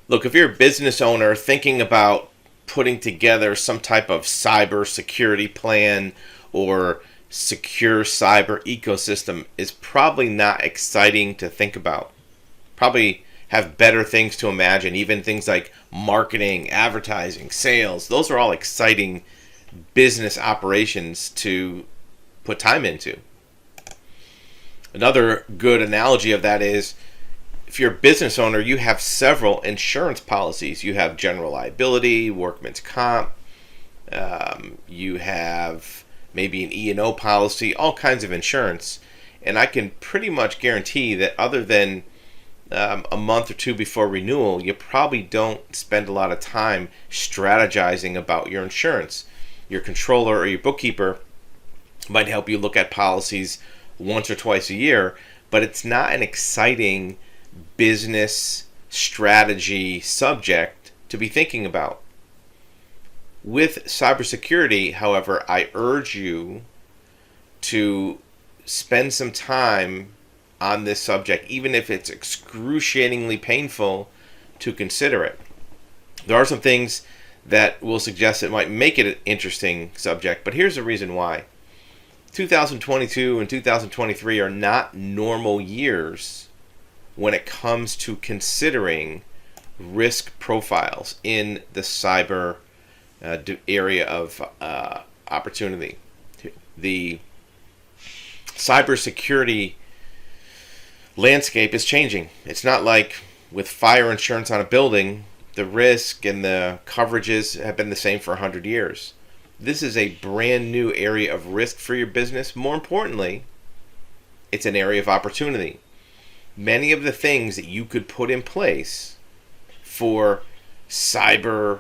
Look, if you're a business owner thinking about putting together some type of cybersecurity plan or secure cyber ecosystem, is probably not exciting to think about. Probably have better things to imagine, even things like marketing, advertising, sales. Those are all exciting business operations to put time into. Another good analogy of that is if you're a business owner, you have several insurance policies. You have general liability, workman's comp, you have maybe an E&O policy, all kinds of insurance. And I can pretty much guarantee that other than a month or two before renewal, you probably don't spend a lot of time strategizing about your insurance. Your controller or your bookkeeper might help you look at policies once or twice a year, but it's not an exciting business strategy subject to be thinking about. With cybersecurity, however, I urge you to spend some time on this subject, even if it's excruciatingly painful to consider it. There are some things that will suggest it might make it an interesting subject, but here's the reason why. 2022 and 2023 are not normal years when it comes to considering risk profiles in the cyber area of opportunity. The cybersecurity landscape is changing. It's not like with fire insurance on a building, the risk and the coverages have been the same for 100 years. This is a brand new area of risk for your business. More importantly, it's an area of opportunity. Many of the things that you could put in place for cyber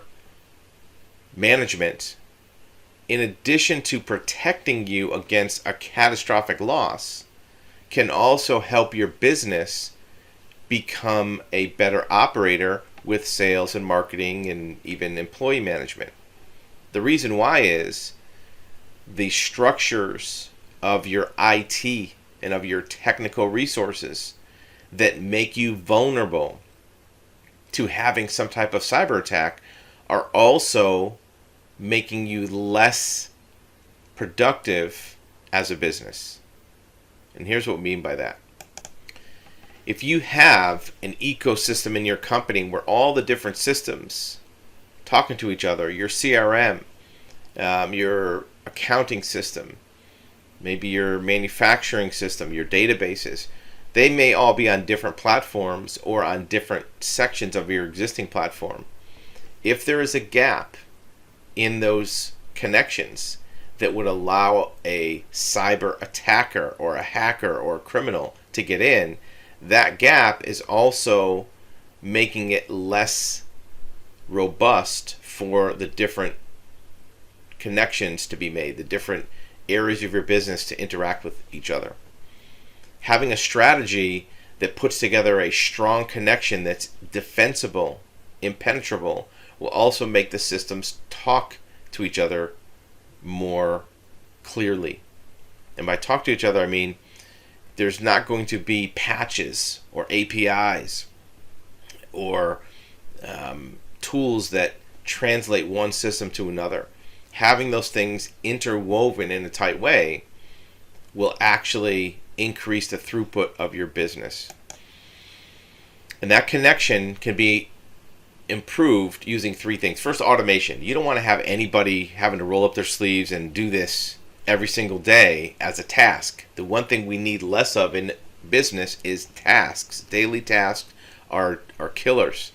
management, in addition to protecting you against a catastrophic loss, can also help your business become a better operator with sales and marketing and even employee management. The reason why is the structures of your IT and of your technical resources that make you vulnerable to having some type of cyber attack are also making you less productive as a business. And here's what we mean by that. If you have an ecosystem in your company where all the different systems talking to each other, your CRM, your accounting system, maybe your manufacturing system, your databases, they may all be on different platforms or on different sections of your existing platform. If there is a gap in those connections that would allow a cyber attacker or a hacker or a criminal to get in, that gap is also making it less robust for the different connections to be made, the different areas of your business to interact with each other. Having a strategy that puts together a strong connection that's defensible, impenetrable, will also make the systems talk to each other more clearly. And by talk to each other, I mean there's not going to be patches or APIs or tools that translate one system to another. Having those things interwoven in a tight way will actually increase the throughput of your business. And that connection can be improved using three things. First, automation. You don't want to have anybody having to roll up their sleeves and do this every single day as a task. The one thing we need less of in business is tasks. Daily tasks are killers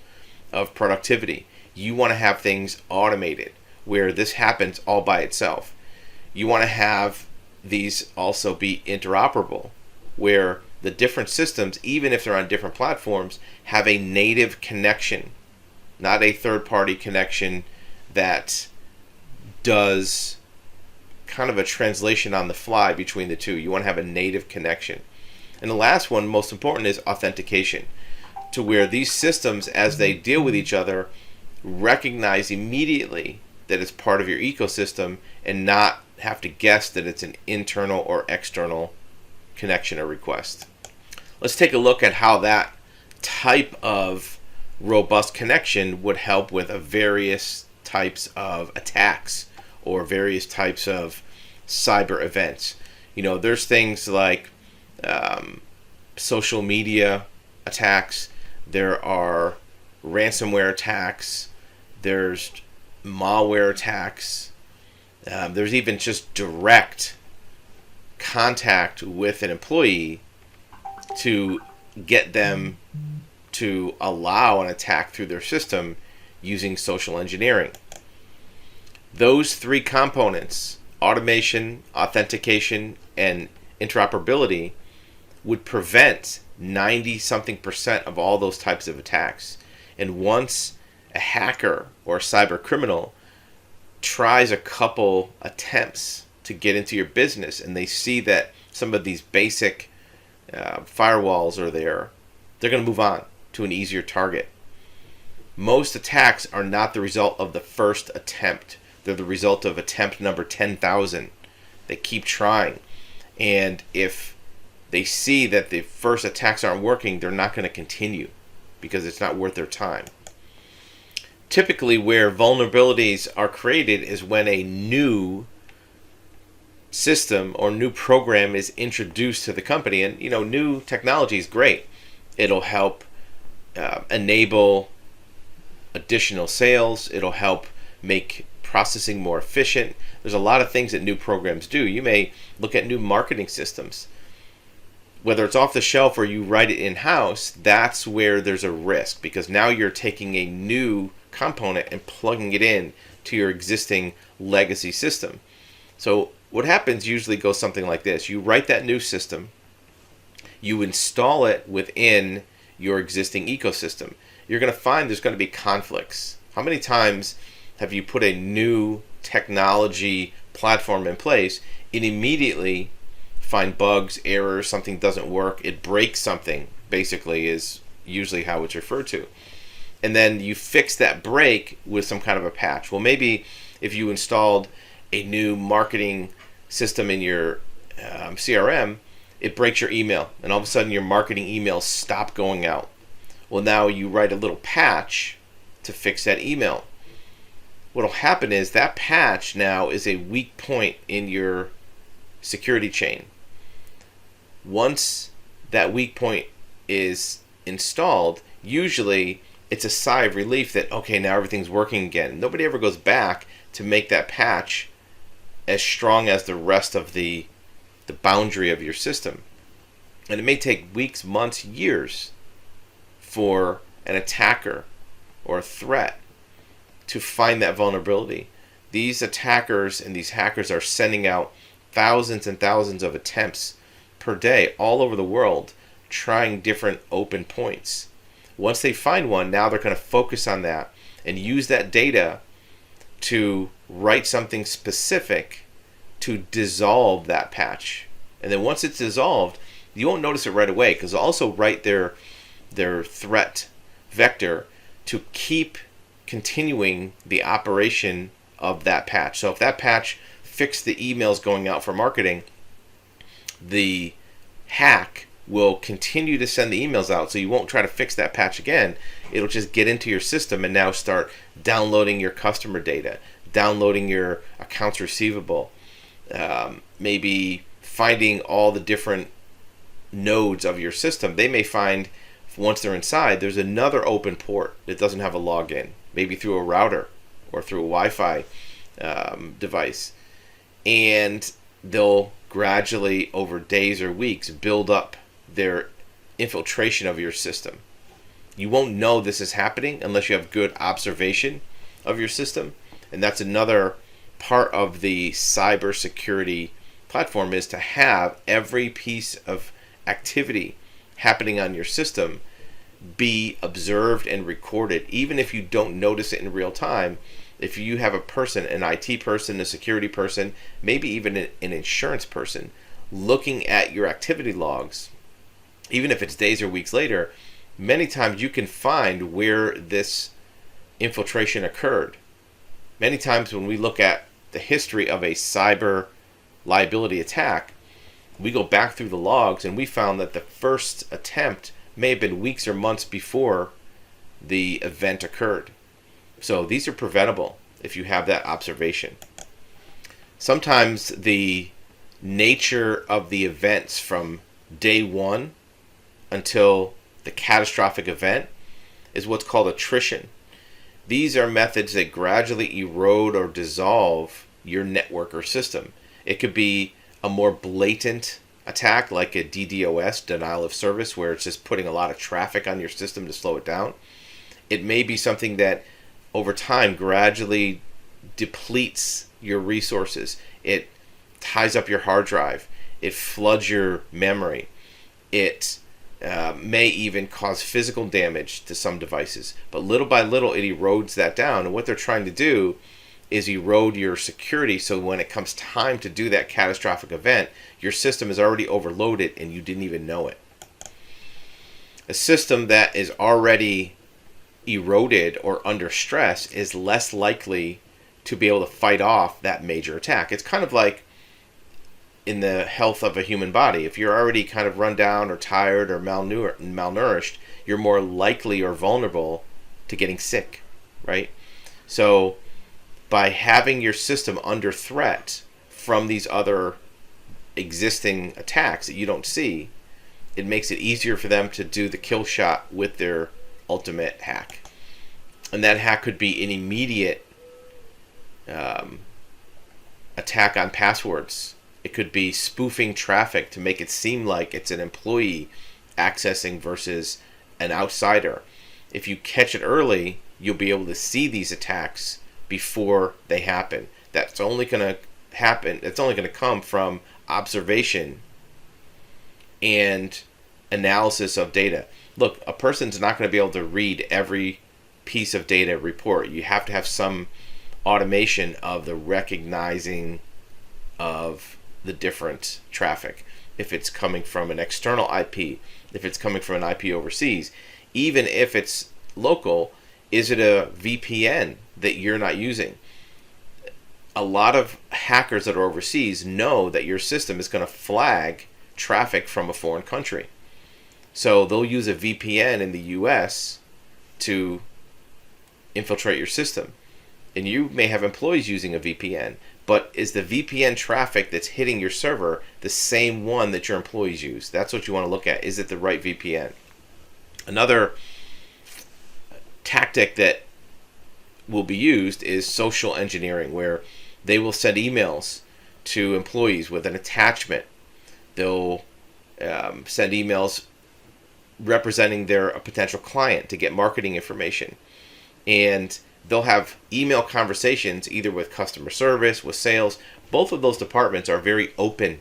of productivity. You want to have things automated where this happens all by itself. You want to have these also be interoperable, where the different systems, even if they're on different platforms, have a native connection, not a third-party connection that does kind of a translation on the fly between the two. You want to have a native connection. And the last one, most important, is authentication, to where these systems, as they deal with each other, recognize immediately that it's part of your ecosystem and not have to guess that it's an internal or external connection or request. Let's take a look at how that type of robust connection would help with various types of attacks or various types of cyber events. There's things like social media attacks, there are ransomware attacks, there's malware attacks, there's even just direct contact with an employee to get them to allow an attack through their system using social engineering. Those three components, automation, authentication, and interoperability, would prevent 90-something% of all those types of attacks. And once a hacker or a cyber criminal tries a couple attempts to get into your business and they see that some of these basic firewalls are there, they're going to move on to an easier target. Most attacks are not the result of the first attempt. They're the result of attempt number 10,000. They keep trying. And if they see that the first attacks aren't working, they're not going to continue because it's not worth their time. Typically, where vulnerabilities are created is when a new system or new program is introduced to the company. And, new technology is great. It'll help enable additional sales. It'll help make processing more efficient. There's a lot of things that new programs do. You may look at new marketing systems. Whether it's off the shelf or you write it in-house, that's where there's a risk, because now you're taking a new component and plugging it in to your existing legacy system. So what happens usually goes something like this. You write that new system, you install it within your existing ecosystem. You're going to find there's going to be conflicts. How many times have you put a new technology platform in place and immediately find bugs, errors, something doesn't work, it breaks something, basically, is usually how it's referred to. And then you fix that break with some kind of a patch. Well, maybe if you installed a new marketing system in your CRM, it breaks your email, and all of a sudden your marketing emails stop going out. Well, now you write a little patch to fix that email. What'll happen is that patch now is a weak point in your security chain. Once that weak point is installed, usually it's a sigh of relief that, okay, now everything's working again. Nobody ever goes back to make that patch as strong as the rest of the boundary of your system. And it may take weeks, months, years for an attacker or a threat to find that vulnerability. These attackers and these hackers are sending out thousands and thousands of attempts per day all over the world, trying different open points. Once they find one, now they're going to focus on that and use that data to write something specific to dissolve that patch. And then once it's dissolved, you won't notice it right away, because they'll also write their threat vector to keep continuing the operation of that patch. So if that patch fixed the emails going out for marketing, the hack will continue to send the emails out, so you won't try to fix that patch again. It'll just get into your system and now start downloading your customer data, downloading your accounts receivable, maybe finding all the different nodes of your system. They may find, once they're inside, there's another open port that doesn't have a login, maybe through a router or through a Wi-Fi device. And they'll gradually, over days or weeks, build up their infiltration of your system. You won't know this is happening unless you have good observation of your system. And that's another part of the cybersecurity platform, is to have every piece of activity happening on your system be observed and recorded, even if you don't notice it in real time. If you have a person, an IT person, a security person, maybe even an insurance person, looking at your activity logs, even if it's days or weeks later, many times you can find where this infiltration occurred. Many times when we look at the history of a cyber liability attack, we go back through the logs and we found that the first attempt may have been weeks or months before the event occurred. So these are preventable if you have that observation. Sometimes the nature of the events from day one until the catastrophic event is what's called attrition. These are methods that gradually erode or dissolve your network or system. It could be a more blatant attack like a DDoS, denial of service, where it's just putting a lot of traffic on your system to slow it down. It may be something that over time gradually depletes your resources. It ties up your hard drive. It floods your memory. It may even cause physical damage to some devices. But little by little, it erodes that down. And what they're trying to do is erode your security, so when it comes time to do that catastrophic event, your system is already overloaded and you didn't even know it. A system that is already eroded or under stress is less likely to be able to fight off that major attack. It's kind of like in the health of a human body. If you're already kind of run down or tired or malnourished, you're more likely or vulnerable to getting sick, right? So by having your system under threat from these other existing attacks that you don't see, it makes it easier for them to do the kill shot with their ultimate hack. And that hack could be an immediate attack on passwords. It could be spoofing traffic to make it seem like it's an employee accessing versus an outsider. If you catch it early, you'll be able to see these attacks before they happen. That's only going to happen. It's only going to come from observation and analysis of data. Look, a person's not going to be able to read every piece of data report. You have to have some automation of the recognizing of the different traffic. If it's coming from an external IP, if it's coming from an IP overseas, even if it's local, is it a VPN that you're not using? A lot of hackers that are overseas know that your system is going to flag traffic from a foreign country. So they'll use a VPN in the US to infiltrate your system. And you may have employees using a VPN, but is the VPN traffic that's hitting your server the same one that your employees use? That's what you want to look at. Is it the right VPN? Another tactic that will be used is social engineering, where they will send emails to employees with an attachment. They'll send emails representing a potential client to get marketing information. And they'll have email conversations either with customer service, with sales. Both of those departments are very open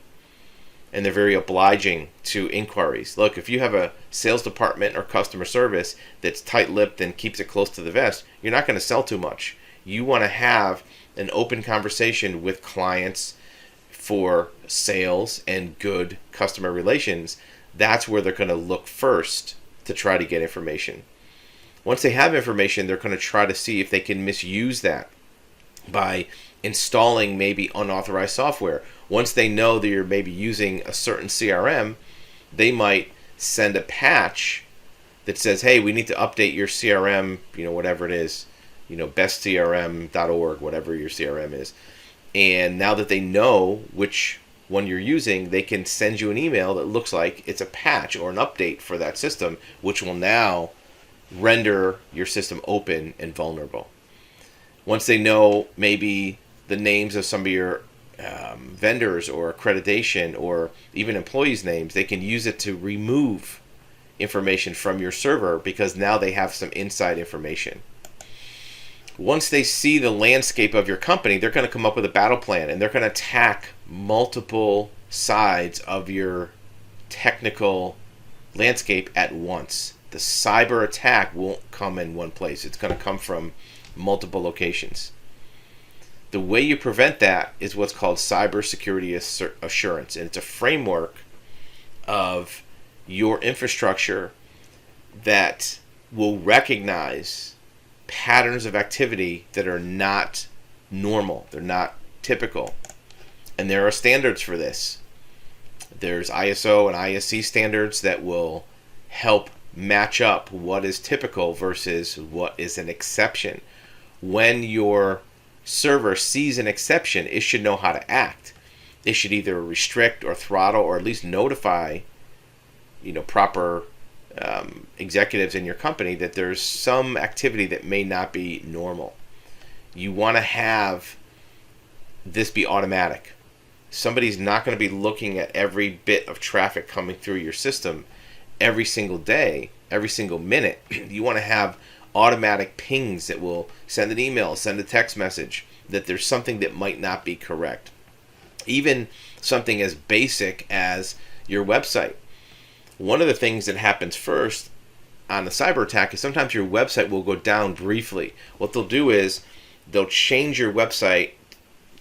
and they're very obliging to inquiries. Look, if you have a sales department or customer service that's tight-lipped and keeps it close to the vest, you're not going to sell too much. You want to have an open conversation with clients for sales and good customer relations. That's where they're going to look first to try to get information. Once they have information, they're going to try to see if they can misuse that by installing maybe unauthorized software. Once they know that you're maybe using a certain CRM, they might send a patch that says, hey, we need to update your CRM, whatever it is, bestcrm.org, whatever your CRM is. And now that they know which one you're using, they can send you an email that looks like it's a patch or an update for that system, which will now render your system open and vulnerable. Once they know maybe the names of some of your vendors or accreditation or even employees' names, they can use it to remove information from your server because now they have some inside information. Once they see the landscape of your company, they're going to come up with a battle plan and they're going to attack multiple sides of your technical landscape at once. The cyber attack won't come in one place. It's going to come from multiple locations. The way you prevent that is what's called CyberSecurity assurance. And it's a framework of your infrastructure that will recognize patterns of activity that are not normal. They're not typical. And there are standards for this. There's ISO and ISC standards that will help match up what is typical versus what is an exception. When your server sees an exception, it should know how to act. It should either restrict or throttle or at least notify, proper executives in your company that there's some activity that may not be normal. You want to have this be automatic. Somebody's not going to be looking at every bit of traffic coming through your system every single day, every single minute. You want to have automatic pings that will send an email, send a text message that there's something that might not be correct. Even something as basic as your website. One of the things that happens first on the cyber attack is sometimes your website will go down briefly. What they'll do is they'll change your website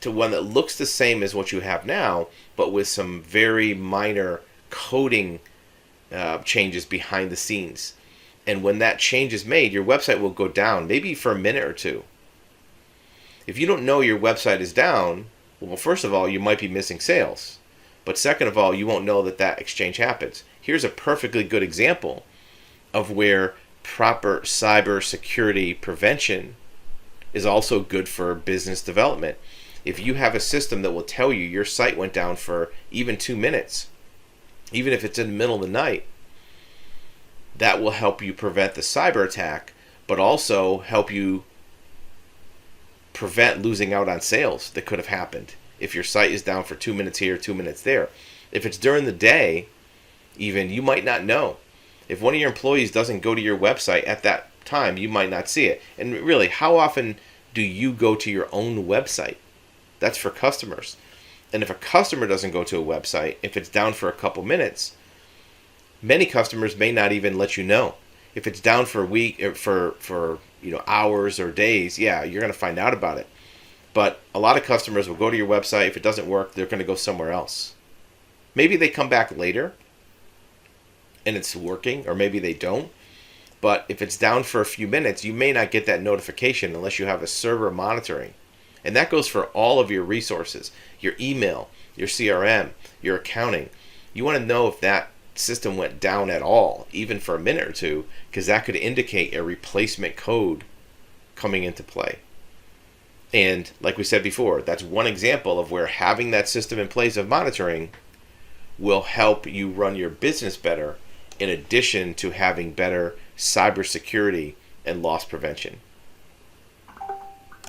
to one that looks the same as what you have now, but with some very minor coding changes behind the scenes. And when that change is made, your website will go down, maybe for a minute or two. If you don't know your website is down, well, first of all, you might be missing sales. But second of all, you won't know that exchange happens. Here's a perfectly good example of where proper cybersecurity prevention is also good for business development. If you have a system that will tell you your site went down for even 2 minutes, even if it's in the middle of the night, that will help you prevent the cyber attack, but also help you prevent losing out on sales that could have happened if your site is down for 2 minutes here, 2 minutes there. If it's during the day, even, you might not know. If one of your employees doesn't go to your website at that time, you might not see it. And really, how often do you go to your own website? That's for customers. And if a customer doesn't go to a website, if it's down for a couple minutes, many customers may not even let you know. If it's down for a week, for hours or days, yeah, you're going to find out about it. But a lot of customers will go to your website. If it doesn't work, they're going to go somewhere else. Maybe they come back later and it's working, or maybe they don't. But if it's down for a few minutes, you may not get that notification unless you have a server monitoring. And that goes for all of your resources, your email, your CRM, your accounting. You want to know if that system went down at all, even for a minute or two, because that could indicate a replacement code coming into play. And like we said before, that's one example of where having that system in place of monitoring will help you run your business better, in addition to having better cybersecurity and loss prevention.